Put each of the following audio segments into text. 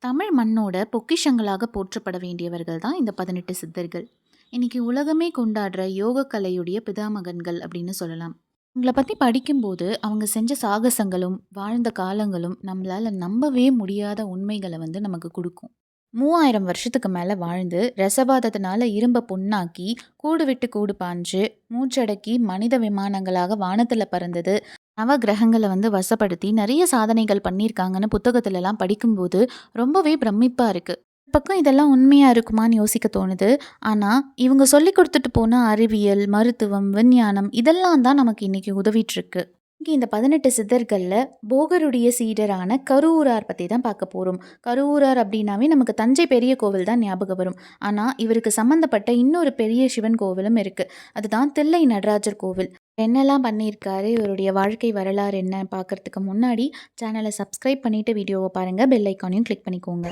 தமிழ் மண்ணோட பொக்கிஷங்களாக போற்றப்பட வேண்டியவர்கள் தான் இந்த 18 சித்தர்கள். இன்னைக்கு உலகமே கொண்டாடுற யோக கலையுடைய பிதாமகன்கள் அப்படின்னு சொல்லலாம். இவங்கள பத்தி படிக்கும்போது அவங்க செஞ்ச சாகசங்களும், வாழ்ந்த காலங்களும் நம்மளால நம்பவே முடியாத உண்மைகள நமக்கு குடுக்கும். 3000 வருஷத்துக்கு மேல வாழ்ந்து, ரசவாதத்தினால இரும்ப பொன்னாக்கி, கூடு விட்டு கூடு பாஞ்சு, மூச்சடக்கி மனித விமானங்களாக வானத்துல பறந்தது, நவகிரகங்கள வசப்படுத்தி நெறைய சாதனைகள் பண்ணியிருக்காங்கன்னு புத்தகத்துலலாம் படிக்கும்போது ரொம்பவே பிரமிப்பா இருக்கு. ஒரு பக்கம் இதெல்லாம் உண்மையா இருக்குமான்னு யோசிக்க தோணுது. ஆனா, இவங்க சொல்லிக் குடுத்துட்டு போன அறிவியல், மருத்துவம், விஞ்ஞானம் இதெல்லாம் தான் நமக்கு இன்னைக்கு உதவிட்டுருக்கு. இன்னைக்கு இந்த 18 சித்தர்கள்ல போகருடைய சீடரான கருவூரார் பத்தி தான் பார்க்க போறோம். கருவூரார் அப்படின்னாவே நமக்கு தஞ்சை பெரிய கோவில் தான் ஞாபகம் வரும். ஆனா, இவருக்கு சம்மந்தப்பட்ட இன்னொரு பெரிய சிவன் கோவிலும் இருக்கு. அதுதான் தில்லை நடராஜர் கோவில். என்னெல்லாம் பண்ணியிருக்காரு, இவருடைய வாழ்க்கை வரலாறு என்ன பார்க்கறதுக்கு முன்னாடி சேனலை சப்ஸ்கிரைப் பண்ணிட்டு வீடியோவை பாருங்க. பெல் ஐக்கானையும் கிளிக் பண்ணிக்கோங்க.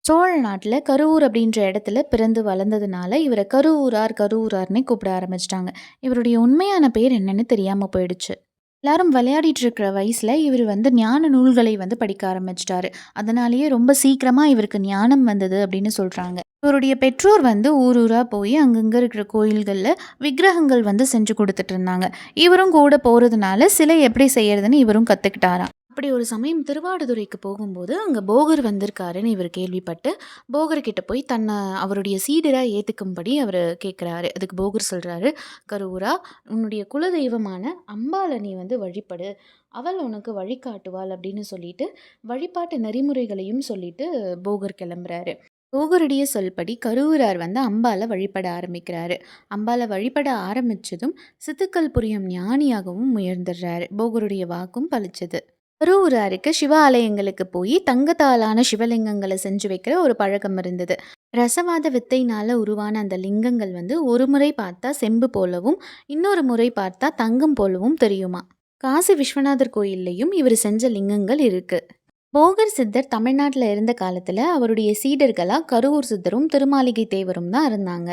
சோழ நாட்டில் கருவூர் அப்படின்ற இடத்துல பிறந்து வளர்ந்ததுனால இவரை கருவூரார்னு கூப்பிட ஆரம்பிச்சிட்டாங்க. இவருடைய உண்மையான பேர் என்னன்னு தெரியாம போயிடுச்சு. எல்லாரும் விளையாடிட்டு இருக்கிற வயசுல இவர் ஞான நூல்களை படிக்க ஆரம்பிச்சிட்டாரு. அதனாலேயே ரொம்ப சீக்கிரமா இவருக்கு ஞானம் வந்தது அப்படின்னு சொல்றாங்க. இவருடைய பெற்றோர் ஊர் ஊரா போய் அங்கங்க இருக்கிற கோயில்கள்ல விக்கிரகங்கள் செஞ்சு கொடுத்துட்டு இருந்தாங்க. இவரும் கூட போறதுனால சிலை எப்படி செய்யறதுன்னு இவரும் கத்துக்கிட்டாராம். அப்படி ஒரு சமயம் திருவாடுதுறைக்கு போகும்போது அங்கே போகர் வந்திருக்காருன்னு இவர் கேள்விப்பட்டு போகர்கிட்ட போய் தன்னை அவருடைய சீடராக ஏற்றுக்கும்படி அவர் கேட்குறாரு. அதுக்கு போகர் சொல்கிறாரு, கருவூரா, உன்னுடைய குலதெய்வமான அம்பாளை நீ வழிபடு, அவள் உனக்கு வழிகாட்டுவாள் அப்படின்னு சொல்லிட்டு வழிபாட்டு நெறிமுறைகளையும் சொல்லிட்டு போகர் கிளம்புறாரு. போகருடைய சொல்படி கருவூரார் அம்பாலை வழிபட ஆரம்பிக்கிறாரு. அம்பாலை வழிபட ஆரம்பிச்சதும் சித்துக்கள் புரியும் ஞானியாகவும் உயர்ந்துடுறாரு. போகருடைய வாக்கும் பலிச்சது. கருவூராருக்கு சிவ ஆலயங்களுக்கு போய் தங்கத்தாலான சிவலிங்கங்களை செஞ்சு வைக்கிற ஒரு பழக்கம் இருந்தது. ரசவாத வித்தைனால உருவான அந்த லிங்கங்கள் ஒரு முறை பார்த்தா செம்பு போலவும், இன்னொரு முறை பார்த்தா தங்கம் போலவும் தெரியுமா. காசி விஸ்வநாதர் கோயில்லையும் இவர் செஞ்ச லிங்கங்கள் இருக்கு. போகர் சித்தர் தமிழ்நாட்டில் இருந்த காலத்தில் அவருடைய சீடர்களா கருவூர் சித்தரும் திருமாளிகை தேவரும் தான் இருந்தாங்க.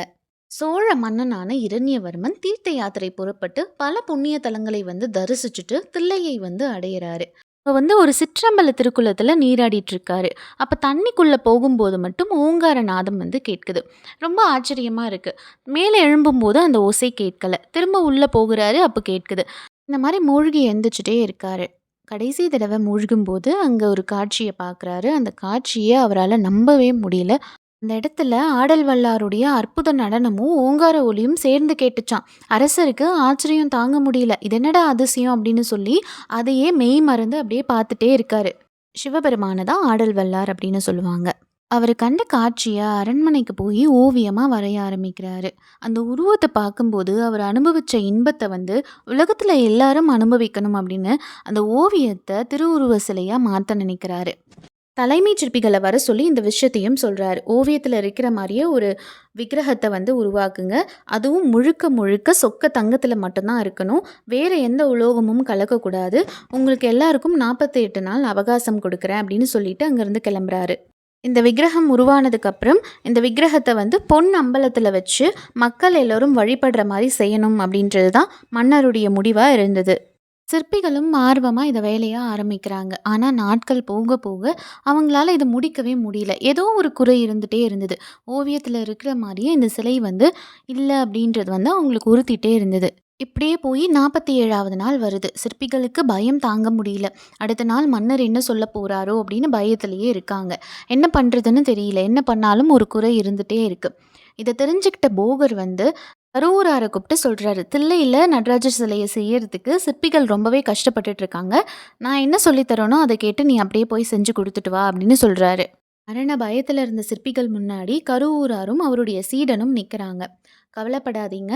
சோழ மன்னனான இரண்யவர்மன் தீர்த்த யாத்திரை புறப்பட்டு பல புண்ணிய தலங்களை தரிசிச்சுட்டு தில்லையை அடையிறாரு. இப்போ ஒரு சிற்றம்பல திருக்குளத்தில் நீராடிட்டு இருக்காரு. அப்போ தண்ணிக்குள்ளே போகும்போது மட்டும் ஓங்கார நாதம் கேட்குது. ரொம்ப ஆச்சரியமாக இருக்குது. மேலே எழும்பும்போது அந்த ஓசை கேட்கல. திரும்ப உள்ளே போகிறாரு, அப்போ கேட்குது. இந்த மாதிரி மூழ்கி எழுந்துச்சுட்டே இருக்காரு. கடைசி தடவை மூழ்கும்போது அங்கே ஒரு காட்சியை பார்க்குறாரு. அந்த காட்சியை அவரால் நம்பவே முடியல. அந்த இடத்துல ஆடல் வல்லாருடைய அற்புத நடனமும் ஓங்கார ஒலியும் சேர்ந்து கேட்டுச்சான். அரசருக்கு ஆச்சரியம் தாங்க முடியல. இது என்னடா அதிசயம் அப்படின்னு சொல்லி அதையே மெய் மறந்து அப்படியே பார்த்துட்டே இருக்காரு. சிவபெருமான தான் ஆடல் வல்லார் அப்படின்னு சொல்லுவாங்க. அவர் கண்ட காட்சியை அரண்மனைக்கு போய் ஓவியமாக வரைய ஆரம்பிக்கிறாரு. அந்த உருவத்தை பார்க்கும்போது அவர் அனுபவித்த இன்பத்தை உலகத்தில் எல்லாரும் அனுபவிக்கணும் அப்படின்னு அந்த ஓவியத்தை திருவுருவ சிலையாக மாற்ற நினைக்கிறாரு. தலைமை சிற்பிகளை வர சொல்லி இந்த விஷயத்தையும் சொல்கிறாரு. ஓவியத்தில் இருக்கிற மாதிரியே ஒரு விக்கிரகத்தை உருவாக்குங்க. அதுவும் முழுக்க முழுக்க சொக்க தங்கத்தில் மட்டும்தான் இருக்கணும். வேறு எந்த உலோகமும் கலக்கக்கூடாது. உங்களுக்கு எல்லாருக்கும் 48 நாள் அவகாசம் கொடுக்குறேன் அப்படின்னு சொல்லிட்டு அங்கேருந்து கிளம்புறாரு. இந்த விக்கிரகம் உருவானதுக்கப்புறம் இந்த விக்கிரகத்தை பொன் அம்பலத்தில் வச்சு மக்கள் எல்லோரும் வழிபடுற மாதிரி செய்யணும் அப்படின்றது தான் மன்னருடைய முடிவாக இருந்தது. சிற்பிகளும் ஆர்வமாக இதை வேலையாக ஆரம்பிக்கிறாங்க. ஆனால் நாட்கள் போக போக அவங்களால இதை முடிக்கவே முடியல. ஏதோ ஒரு குறை இருந்துகிட்டே இருந்தது. ஓவியத்தில் இருக்கிற மாதிரியே இந்த சிலை இல்லை அப்படின்றது அவங்களுக்கு உறுத்திட்டே இருந்தது. இப்படியே போய் 47வது நாள் வருது. சிற்பிகளுக்கு பயம் தாங்க முடியல. அடுத்த நாள் மன்னர் என்ன சொல்ல போகிறாரோ அப்படின்னு பயத்திலேயே இருக்காங்க. என்ன பண்ணுறதுன்னு தெரியல. என்ன பண்ணாலும் ஒரு குறை இருந்துகிட்டே இருக்குது. இதை தெரிஞ்சுக்கிட்ட போகர் கருவூராரை கூப்பிட்டு சொல்கிறாரு, தில்லையில் நடராஜர் சிலையை செய்யறதுக்கு சிற்பிகள் ரொம்பவே கஷ்டப்பட்டுட்டு இருக்காங்க. நான் என்ன சொல்லித்தரேனோ அதை கேட்டு நீ அப்படியே போய் செஞ்சு கொடுத்துட்டு வா அப்படின்னு சொல்கிறாரு. மரண பயத்தில் இருந்த சிற்பிகள் முன்னாடி கருவூராரும் அவருடைய சீடனும் நிற்கிறாங்க. கவலைப்படாதீங்க,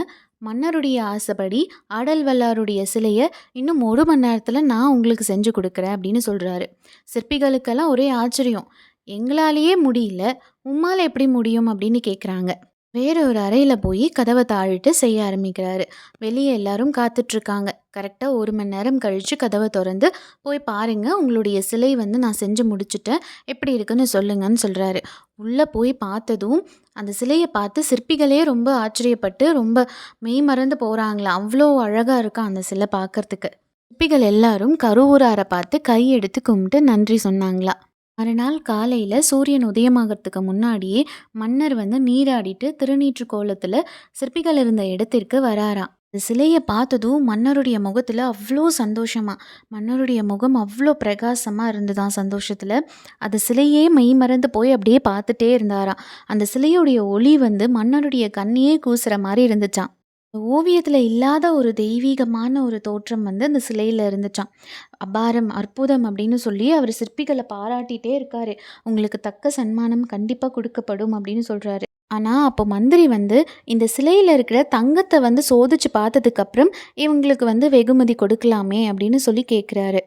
மன்னருடைய ஆசைப்படி ஆடல் வல்லாருடைய சிலையை இன்னும் 1 மணி நேரத்தில் நான் உங்களுக்கு செஞ்சு கொடுக்குறேன் அப்படின்னு சொல்கிறாரு. சிற்பிகளுக்கெல்லாம் ஒரே ஆச்சரியம். எங்களாலேயே முடியல, உம்மால் எப்படி முடியும் அப்படின்னு கேட்குறாங்க. வேற ஒரு அறையில போய் கதவ தாழிட்டு செய்ய ஆரம்பிக்கிறாரு. வெளிய எல்லாரும் காத்துட்ருக்காங்க. கரெக்ட்டா 1 மணி நேரம் கழிச்சு கதவ தொறந்து, "போய் பாருங்க, உங்களுடைய சிலை வந்து நான் செஞ்சு முடிச்சுட்டேன். எப்படி இருக்குன்னு சொல்லுங்கன்னு" சொல்றாரு. உள்ள போய் பார்த்ததும், அந்த சிலைய பார்த்து சிற்பிகளே ரொம்ப ஆச்சரியப்பட்டு, ரொம்ப மெய்மறந்து போறாங்களாம். அவ்ளோ அழகா இருக்காம் அந்த சிலை பார்க்கறதுக்கு. சிற்பிகள் எல்லாரும் கருவூரார பார்த்து கையெடுத்து கும்பிட்டு நன்றி சொன்னாங்களாம். மறுநாள் காலையில சூரியன் உதயமாகறதுக்கு முன்னாடியே மன்னர் வந்து நீராடிட்டு திருநீற்று கோலத்துல சிற்பிகள் இருந்த இடத்திற்கு வராராம். இந்த சிலைய பார்த்ததும் மன்னருடைய முகத்துல அவ்வளோ சந்தோஷமா, மன்னருடைய முகம் அவ்வளோ பிரகாசமா இருந்ததாம் சந்தோஷத்துல. அந்த சிலையே மெய்மறந்து போய் அப்படியே பார்த்துட்டே இருந்தாராம். அந்த சிலையுடைய ஒளி வந்து மன்னருடைய கண்ணையே கூசுற மாதிரி இருந்துச்சாம். ஓவியத்துல இல்லாத ஒரு தெய்வீகமான ஒரு தோற்றம் வந்து அந்த சிலையில இருந்துச்சாம். அபாரம், அற்புதம் அப்படின்னு சொல்லி அவர் சிற்பிகள பாராட்டிட்டே இருக்காரு. உங்களுக்கு தக்க சன்மானம் கண்டிப்பா குடுக்கப்படும் அப்படின்னு சொல்றாரு. ஆனா, அப்போ மந்திரி வந்து இந்த சிலையில இருக்கிற தங்கத்த வந்து சோதிச்சு பார்த்ததுக்கப்புறம், இவங்களுக்கு வந்து வெகுமதி கொடுக்கலாமே அப்படின்னு சொல்லி கேட்குறாரு.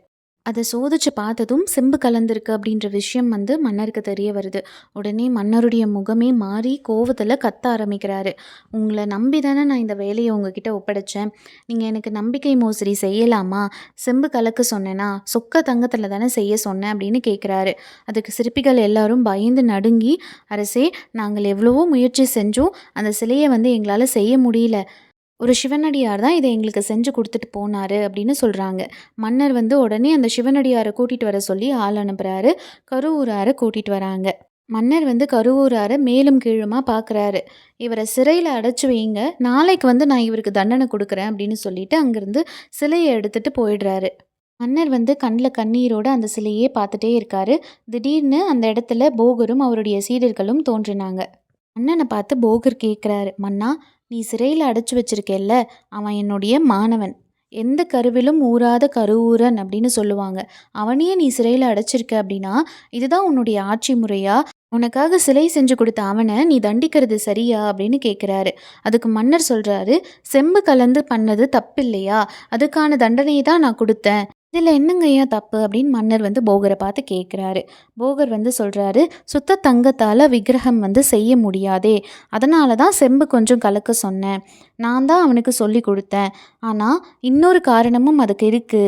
அத சோதிச்சு பார்த்ததும் செம்பு கலந்திருக்கு அப்படின்ற விஷயம் வந்து மன்னருக்கு தெரிய வருது. உடனே மன்னருடைய முகமே மாறி கோவத்துல கத்த ஆரம்பிக்கிறாரு. "உங்கள நம்பி தானே நான் இந்த வேலைய உங்ககிட்ட ஒப்படைச்சேன். நீங்க எனக்கு நம்பிக்கை மோசடி செய்யலாமா? செம்பு கலக்க சொன்னேனா? சொக்க தங்கத்துல தானே செய்ய சொன்னேன்" அப்படின்னு கேட்குறாரு. அதுக்கு சிற்பிகள் எல்லாரும் பயந்து நடுங்கி, "அரசே, நாங்கள் எவ்வளவோ முயற்சி செஞ்சும் அந்த சிலைய வந்து எங்களால செய்ய முடியல. ஒரு சிவனடியார் தான் இத எங்களுக்கு செஞ்சு குடுத்துட்டு போனாரு" அப்படின்னு சொல்றாங்க. மன்னர் வந்து உடனே அந்த சிவனடியார கூட்டிட்டு வர சொல்லி ஆள் அனுப்புறாரு. கருவூரார கூட்டிட்டு வராங்க. மன்னர் வந்து கருவூரார மேலும் கீழுமா பார்க்குறாரு. "இவர சிறையில அடைச்சு வைங்க. நாளைக்கு வந்து நான் இவருக்கு தண்டனை குடுக்குறேன்" அப்படின்னு சொல்லிட்டு அங்கிருந்து சிலைய எடுத்துட்டு போயிடுறாரு. மன்னர் வந்து கண்ல கண்ணீரோட அந்த சிலையே பார்த்துட்டே இருக்காரு. திடீர்னு அந்த இடத்துல போகரும் அவருடைய சீடர்களும் தோன்றினாங்க. மன்னன பார்த்து போகர் கேட்குறாரு, "மன்னா, நீ சிறையில் அடைச்சு வச்சிருக்கேல்ல, அவன் என்னுடைய மாணவன். எந்த கருவிலும் ஊறாத கருவூரன் அப்படின்னு சொல்லுவாங்க. அவனையே நீ சிறையில் அடைச்சிருக்க அப்படின்னா, இதுதான் உன்னுடைய ஆட்சி முறையா? உனக்காக சிலை செஞ்சு கொடுத்த அவனை நீ தண்டிக்கிறது சரியா?" அப்படின்னு கேட்குறாரு. அதுக்கு மன்னர் சொல்றாரு, "செம்பு கலந்து பண்ணது தப்பில்லையா? அதுக்கான தண்டனையை தான் நான் கொடுத்தேன். இதில் என்னங்கய்யா தப்பு?" அப்படின்னு மன்னர் வந்து போகரை பார்த்து கேட்குறாரு. போகர் வந்து சொல்றாரு, "சுத்த தங்கத்தால் விக்கிரகம் வந்து செய்ய முடியாதே, அதனால தான் செம்பு கொஞ்சம் கலக்க சொன்னேன். நான் தான் அவனுக்கு சொல்லி கொடுத்தேன். ஆனால் இன்னொரு காரணமும் அதுக்கு இருக்கு.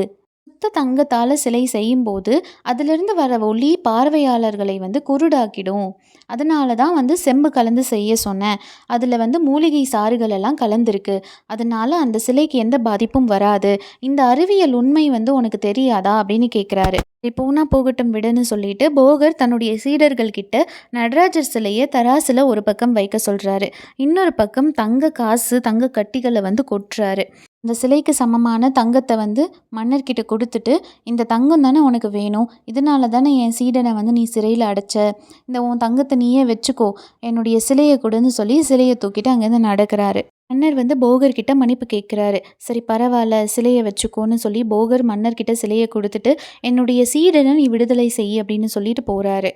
சுத்த தங்கத்தால் சிலை செய்யும்போது அதிலிருந்து வர ஒளி பார்வையாளர்களை வந்து குருடாக்கிடும். அதனால தான் வந்து செம்பு கலந்து செய்ய சொன்னேன். அதில் வந்து மூலிகை சாறுகள் எல்லாம் கலந்துருக்கு. அதனால அந்த சிலைக்கு எந்த பாதிப்பும் வராது. இந்த அறிவியல் உண்மை வந்து உனக்கு தெரியாதா?" அப்படின்னு கேட்குறாரு. "சரி, போனா போகட்டும் விடுன்னு" சொல்லிட்டு போகர் தன்னுடைய சீடர்கள் கிட்ட நடராஜர் சிலையை தராசுல ஒரு பக்கம் வைக்க சொல்றாரு. இன்னொரு பக்கம் தங்க காசு, தங்க கட்டிகளை வந்து கொட்டுறாரு. அந்த சிலைக்கு சமமான தங்கத்தை வந்து மன்னர்கிட்ட கொடுத்துட்டு, "இந்த தங்கம் தானே உனக்கு வேணும். இதனால தானே என் சீடனை வந்து நீ சிறையில் அடைச்ச. இந்த உன் தங்கத்தை நீயே வச்சுக்கோ. என்னுடைய சிலையை கொடுன்னு" சொல்லி சிலையை தூக்கிட்டு அங்கேருந்து நடக்கிறாரு. மன்னர் வந்து போகர்கிட்ட மன்னிப்பு கேட்குறாரு. "சரி, பரவாயில்ல, சிலையை வச்சுக்கோன்னு" சொல்லி போகர் மன்னர்கிட்ட சிலையை கொடுத்துட்டு, "என்னுடைய சீடனை நீ விடுதலை செய்" அப்படின்னு சொல்லிட்டு போறாரு.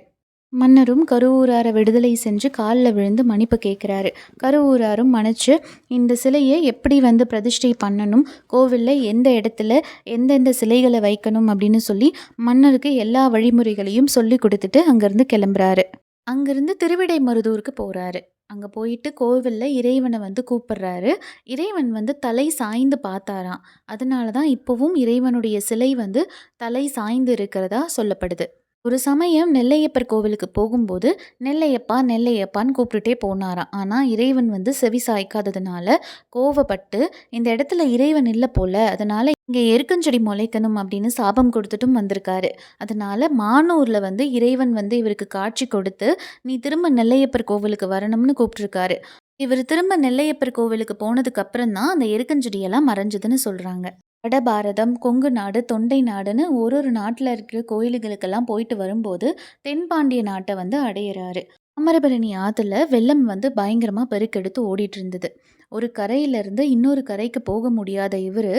மன்னரும் கருவூரார விடுதலை செஞ்சு காலில் விழுந்து மன்னிப்பு கேட்குறாரு. கருவூராரும் மன்னிச்சு, இந்த சிலையை எப்படி வந்து பிரதிஷ்டை பண்ணணும், கோவிலில் எந்த இடத்துல எந்தெந்த சிலைகளை வைக்கணும் அப்படின்னு சொல்லி மன்னருக்கு எல்லா வழிமுறைகளையும் சொல்லி கொடுத்துட்டு அங்கேருந்து கிளம்புறாரு. அங்கேருந்து திருவிடைமருதூருக்கு போகிறாரு. அங்கே போயிட்டு கோவிலில் இறைவனை வந்து கூப்பிடுறாரு. இறைவன் வந்து தலை சாய்ந்து பார்த்தாராம். அதனால தான் இப்போவும் இறைவனுடைய சிலை வந்து தலை சாய்ந்து இருக்கிறதா சொல்லப்படுது. ஒரு சமயம் நெல்லையப்பர் கோவிலுக்கு போகும்போது நெல்லையப்பா நெல்லையப்பான்னு கூப்பிட்டுட்டே போனாராம். ஆனால் இறைவன் வந்து செவி சாய்க்காததுனால கோவப்பட்டு, "இந்த இடத்துல இறைவன் இல்லை போல, அதனால இங்கே எருக்கஞ்செடி முளைக்கணும்" அப்படின்னு சாபம் கொடுத்துட்டும் வந்திருக்காரு. அதனால மானூரில் வந்து இறைவன் வந்து இவருக்கு காட்சி கொடுத்து, "நீ திரும்ப நெல்லையப்பர் கோவிலுக்கு வரணும்னு" கூப்பிட்டுருக்காரு. இவர் திரும்ப நெல்லையப்பர் கோவிலுக்கு போனதுக்கு அப்புறம் தான் அந்த எருக்கஞ்செடியெல்லாம் மறைஞ்சதுன்னு சொல்கிறாங்க. வட பாரதம், கொங்கு நாடு, தொண்டை நாடுன்னு ஒரு ஒரு நாட்டில் இருக்கிற கோயில்களுக்கெல்லாம் போயிட்டு வரும்போது தென்பாண்டிய நாட்டை வந்து அடையிறாரு. தாமிரபரணி ஆற்றுல வெள்ளம் வந்து பயங்கரமாக பெருக்கெடுத்து ஓடிட்டு இருந்தது. ஒரு கரையிலிருந்து இன்னொரு கரைக்கு போக முடியாத இவர்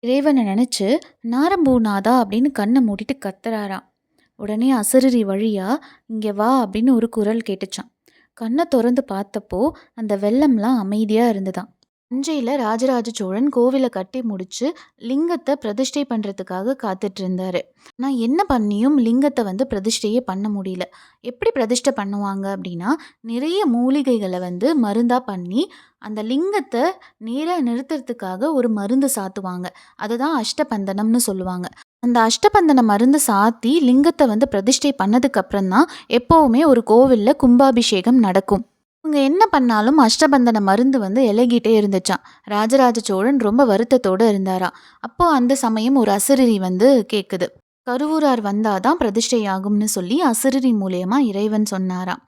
இறைவனை நினச்சி, "நாரம்பூநாதா" அப்படின்னு கண்ணை மூடிட்டு கத்துறாராம். உடனே அசரீரி வழியா, "இங்கே வா" அப்படின்னு ஒரு குரல் கேட்டுச்சான். கண்ணை திறந்து பார்த்தப்போ அந்த வெள்ளம்லாம் அமைதியாக இருந்ததாம். தஞ்சையில ராஜராஜ சோழன் கோவில கட்டி முடிச்சு, லிங்கத்த பிரதிஷ்டை பண்றதுக்காக காத்துட்டு இருந்தாரு. ஆனா என்ன பண்ணியும் லிங்கத்த வந்து பிரதிஷ்டையே பண்ண முடியல. எப்படி பிரதிஷ்டை பண்ணுவாங்க அப்படின்னா, நிறைய மூலிகைகள வந்து மருந்தா பண்ணி, அந்த லிங்கத்த நேரா நிறுத்துறதுக்காக ஒரு மருந்து சாத்துவாங்க. அதுதான் அஷ்டபந்தனம்னு சொல்லுவாங்க. அந்த அஷ்டபந்தன மருந்து சாத்தி லிங்கத்த வந்து பிரதிஷ்டை பண்ணதுக்கு அப்புறம் தான் எப்பவுமே ஒரு கோவில்ல கும்பாபிஷேகம் நடக்கும். இவங்க என்ன பண்ணாலும் அஷ்டபந்தன மருந்து வந்து இளகிட்டே இருந்துச்சாம். ராஜராஜ சோழன் ரொம்ப வருத்தத்தோட இருந்தாராம். அப்போ அந்த சமயம் ஒரு அசரீரி வந்து கேக்குது. கருவூரார் வந்தாதான் பிரதிஷ்டை ஆகும்னு சொல்லி அசரீரி மூலியமா இறைவன் சொன்னாராம்.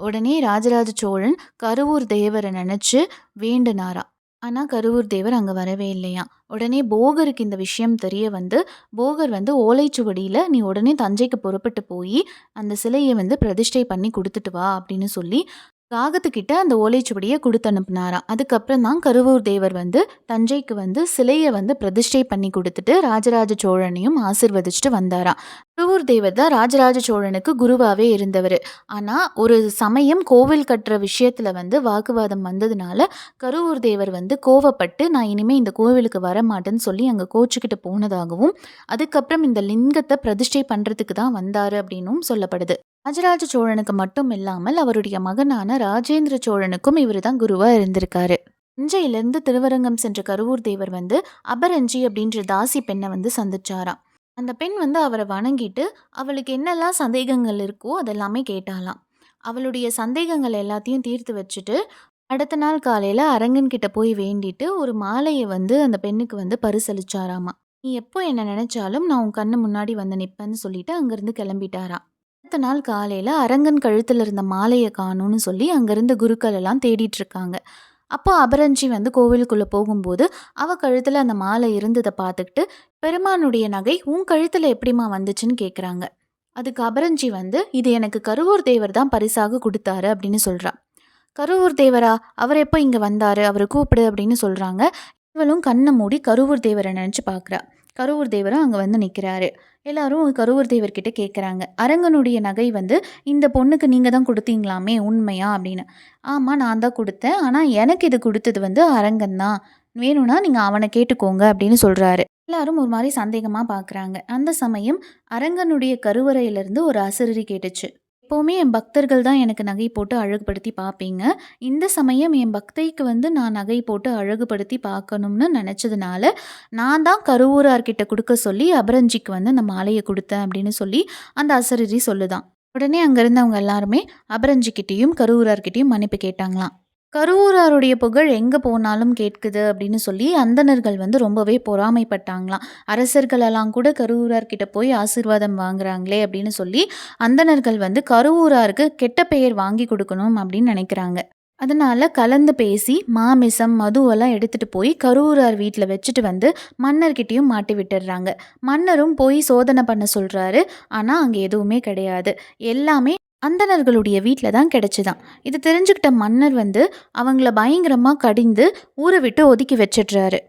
உடனே ராஜராஜ சோழன் கருவூர் தேவரை நினைச்சு வேண்டுனாராம். ஆனா கருவூர் தேவர் அங்க வரவே இல்லையாம். உடனே போகருக்கு இந்த விஷயம் தெரிய வந்து, போகர் வந்து ஓலைச்சுவடியில நீ உடனே தஞ்சைக்கு புறப்பட்டு போய் அந்த சிலையை வந்து பிரதிஷ்டை பண்ணி கொடுத்துட்டு வா அப்படின்னு சொல்லி காகத்துக்கிட்ட அந்த ஓலைச்சுவடியை கொடுத்து அனுப்புனாராம். அதுக்கப்புறம் தான் கருவூர் தேவர் வந்து தஞ்சைக்கு வந்து சிலையை வந்து பிரதிஷ்டை பண்ணி கொடுத்துட்டு ராஜராஜ சோழனையும் ஆசிர்வதிச்சுட்டு வந்தாராம். கருவூர் தேவர் தான் ராஜராஜ சோழனுக்கு குருவாவே இருந்தவர். ஆனால் ஒரு சமயம் கோவில் கட்டுற விஷயத்துல வந்து வாக்குவாதம் வந்ததுனால கருவூர் தேவர் வந்து கோவப்பட்டு நான் இனிமேல் இந்த கோவிலுக்கு வர மாட்டேன்னு சொல்லி அங்கே கோச்சுக்கிட்டு போனதாகவும் அதுக்கப்புறம் இந்த லிங்கத்தை பிரதிஷ்டை பண்ணுறதுக்கு தான் வந்தார் அப்படின்னும் சொல்லப்படுது. ராஜராஜ சோழனுக்கு மட்டும் இல்லாமல் அவருடைய மகனான ராஜேந்திர சோழனுக்கும் இவர் தான் குருவா இருந்திருக்காரு. தஞ்சையிலிருந்து திருவரங்கம் சென்ற கருவூர் தேவர் வந்து அபரஞ்சி அப்படின்ற தாசி பெண்ணை வந்து சந்திச்சாராம். அந்த பெண் வந்து அவரை வணங்கிட்டு அவளுக்கு என்னெல்லாம் சந்தேகங்கள் இருக்கோ அதெல்லாமே கேட்டாலாம். அவளுடைய சந்தேகங்கள் எல்லாத்தையும் தீர்த்து வச்சுட்டு அடுத்த நாள் காலையில அரங்கன் கிட்ட போய் வேண்டிட்டு ஒரு மாலையை வந்து அந்த பெண்ணுக்கு வந்து பரிசளிச்சாராமா. நீ எப்போ என்ன நினைச்சாலும் நான் உன் கண்ணு முன்னாடி வந்து நிப்பேன்னு சொல்லிட்டு அங்கிருந்து கிளம்பிட்டாராம். அடுத்த நாள் காலையில அரங்கன் கழுத்துல இருந்த மாலையை காணும்னு சொல்லி அங்கிருந்த குருக்கள் எல்லாம் தேடிட்டு இருக்காங்க. அப்போ அபரஞ்சி வந்து கோவிலுக்குள்ள போகும்போது அவ கழுத்துல அந்த மாலை இருந்ததை பார்த்துக்கிட்டு பெருமானுடைய நகை உன் கழுத்துல எப்படிமா வந்துச்சுன்னு கேக்குறாங்க. அதுக்கு அபரஞ்சி வந்து இது எனக்கு கருவூர் தேவர் தான் பரிசாக கொடுத்தாரு அப்படின்னு சொல்றா. கருவூர் தேவரா? அவர் எப்போ இங்க வந்தாரு? அவரை கூப்பிடு அப்படின்னு சொல்றாங்க. இவளும் கண்ணை மூடி கருவூர் தேவரை நினைச்சு பார்க்குறா. கருவூர் தேவரும் அங்கே வந்து நிற்கிறாரு. எல்லாரும் கருவூர் தேவர்கிட்ட கேட்குறாங்க, அரங்கனுடைய நகை வந்து இந்த பொண்ணுக்கு நீங்கள் தான் கொடுத்தீங்களாமே உண்மையா அப்படின்னு. ஆமாம் நான் தான் கொடுத்தேன், ஆனால் எனக்கு இது கொடுத்தது வந்து அரங்கன் தான், வேணும்னா நீங்கள் அவனை கேட்டுக்கோங்க அப்படின்னு சொல்கிறாரு. எல்லாரும் ஒரு மாதிரி சந்தேகமாக பார்க்குறாங்க. அந்த சமயம் அரங்கனுடைய கருவறையிலிருந்து ஒரு அசரீரி கேட்டுச்சு. எப்போவுமே என் பக்தர்கள் தான் எனக்கு நகை போட்டு அழகுபடுத்தி பார்ப்பீங்க. இந்த சமயம் என் பக்தைக்கு வந்து நான் நகை போட்டு அழகுபடுத்தி பார்க்கணும்னு நினச்சதுனால நான் தான் கருவூரார்கிட்ட கொடுக்க சொல்லி அபரஞ்சிக்கு வந்து அந்த மாலையை கொடுத்தேன் அப்படின்னு சொல்லி அந்த அசரீரி சொல்லுதான். உடனே அங்கே இருந்தவங்க எல்லாருமே அபரஞ்சிக்கிட்டேயும் கருவூரார்கிட்டையும் மன்னிப்பு கேட்டாங்களாம். கருவூராருடைய புகழ் எங்கே போனாலும் கேட்குது அப்படின்னு சொல்லி அந்தணர்கள் வந்து ரொம்பவே பொறாமைப்பட்டாங்களாம். அரசர்களெல்லாம் கூட கருவூரார்கிட்ட போய் ஆசீர்வாதம் வாங்குறாங்களே அப்படின்னு சொல்லி அந்தணர்கள் வந்து கருவூராருக்கு கெட்ட பெயர் வாங்கி கொடுக்கணும் அப்படின்னு நினைக்கிறாங்க. அதனால கலந்து பேசி மாமிசம் மதுவெல்லாம் எடுத்துட்டு போய் கருவூரார் வீட்டில் வச்சுட்டு வந்து மன்னர்கிட்டையும் மாட்டி விட்டுடுறாங்க. மன்னரும் போய் சோதனை பண்ண சொல்றாரு. ஆனால் அங்கே எதுவுமே கிடையாது. எல்லாமே அந்தணர்களுடைய வீட்டில் தான் கிடைச்சிதான். இது தெரிஞ்சுக்கிட்ட மன்னர் வந்து அவங்கள பயங்கரமாக கடிந்து ஊரை விட்டு ஒதுக்கி வச்சிடுறாரு.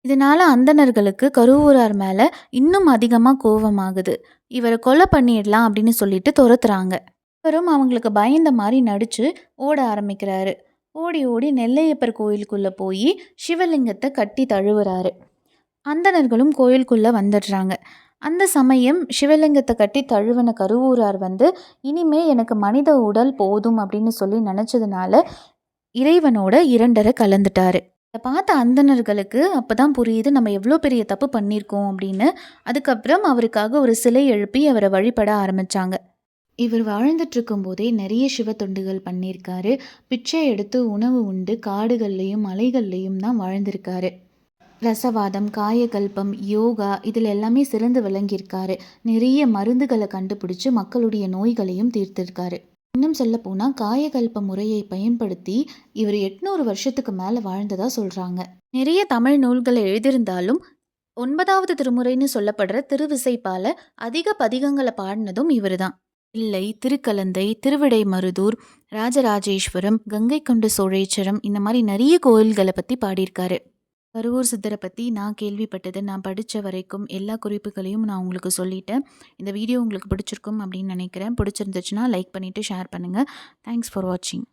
இதனால அந்தணர்களுக்கு கருவூரார் மேலே இன்னும் அதிகமாக கோபமாகுது. இவரை கொலை பண்ணிடலாம் அப்படின்னு சொல்லிட்டு துரத்துறாங்க. இவரும் அவங்களுக்கு பயந்த மாதிரி நடிச்சு ஓட ஆரம்பிக்கிறாரு. ஓடி ஓடி நெல்லையப்பர் கோயிலுக்குள்ளே போய் சிவலிங்கத்தை கட்டி தழுவுறாரு. அந்தணர்களும் கோயிலுக்குள்ளே வந்துடுறாங்க. அந்த சமயம் சிவலிங்கத்தை கட்டி தழுவின கருவூரார் வந்து இனிமே எனக்கு மனித உடல் போதும் அப்படின்னு சொல்லி நினச்சதுனால இறைவனோட இரண்டரை கலந்துட்டாரு. இதை பார்த்த அந்தணர்களுக்கு அப்போதான் புரியுது நம்ம எவ்வளோ பெரிய தப்பு பண்ணியிருக்கோம் அப்படின்னு. அதுக்கப்புறம் அவருக்காக ஒரு சிலை எழுப்பி அவரை வழிபட ஆரம்பித்தாங்க. இவர் வாழ்ந்துட்டு இருக்கும்போதே நிறைய சிவ தொண்டுகள் பண்ணியிருக்காரு. பிச்சை எடுத்து உணவு உண்டு காடுகள்லையும் மலைகள்லையும் தான் வாழ்ந்திருக்காரு. ரசவாதம், காயகல்பம், யோகா இதில் எல்லாமே சிறந்து விளங்கியிருக்காரு. நிறைய மருந்துகளை கண்டுபிடிச்சு மக்களுடைய நோய்களையும் தீர்த்திருக்காரு. இன்னும் சொல்லப்போனால் காயகல்ப முறையை பயன்படுத்தி இவர் 800 வருஷத்துக்கு மேலே வாழ்ந்ததா சொல்கிறாங்க. நிறைய தமிழ் நூல்களை எழுதியிருந்தாலும் 9வது திருமுறைன்னு சொல்லப்படுற திருவிசைப்பால அதிக பதிகங்களை பாடினதும் இவர் தான். இல்லை, திருக்கலந்தை, திருவிடைமருதூர், ராஜராஜேஸ்வரம், கங்கை கொண்ட சோழேச்சரம் இந்த மாதிரி நிறைய கோயில்களை பற்றி பாடியிருக்காரு. கருவூர் சித்தரை பற்றி நான் கேள்விப்பட்டது, நான் படித்த வரைக்கும் எல்லா குறிப்புகளையும் நான் உங்களுக்கு சொல்லிட்டேன். இந்த வீடியோ உங்களுக்கு பிடிச்சிருக்கும் அப்படின்னு நினைக்கிறேன். பிடிச்சிருந்துச்சுன்னா லைக் பண்ணிவிட்டு ஷேர் பண்ணுங்கள். தேங்க்ஸ் ஃபார் வாட்சிங்.